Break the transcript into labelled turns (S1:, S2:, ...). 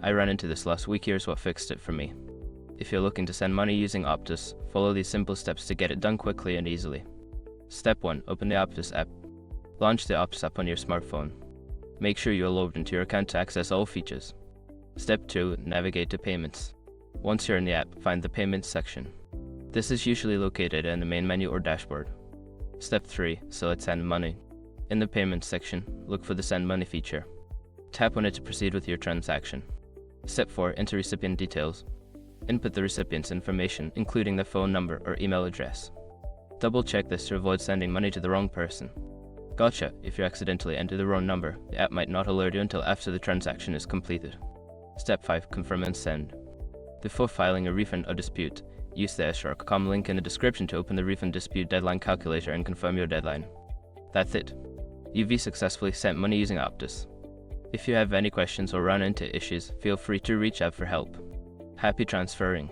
S1: I ran into this last week. Here's what fixed it for me. If you're looking to send money using Optus, follow these simple steps to get it done quickly and easily. Step 1. Open the Optus app. Launch the Optus app on your smartphone. Make sure you are logged into your account to access all features. Step 2. Navigate to Payments. Once you're in the app, find the Payments section. This is usually located in the main menu or dashboard. Step 3. Select Send Money. In the Payments section, look for the Send Money feature. Tap on it to proceed with your transaction. Step 4. Enter recipient details. Input the recipient's information, including their phone number or email address. Double check this to avoid sending money to the wrong person. Gotcha! If you accidentally enter the wrong number, the app might not alert you until after the transaction is completed. Step 5. Confirm and send. Before filing a refund or dispute, use the shark.com link in the description to open the refund dispute deadline calculator and confirm your deadline. That's it. You've successfully sent money using Optus. If you have any questions or run into issues, feel free to reach out for help. Happy transferring.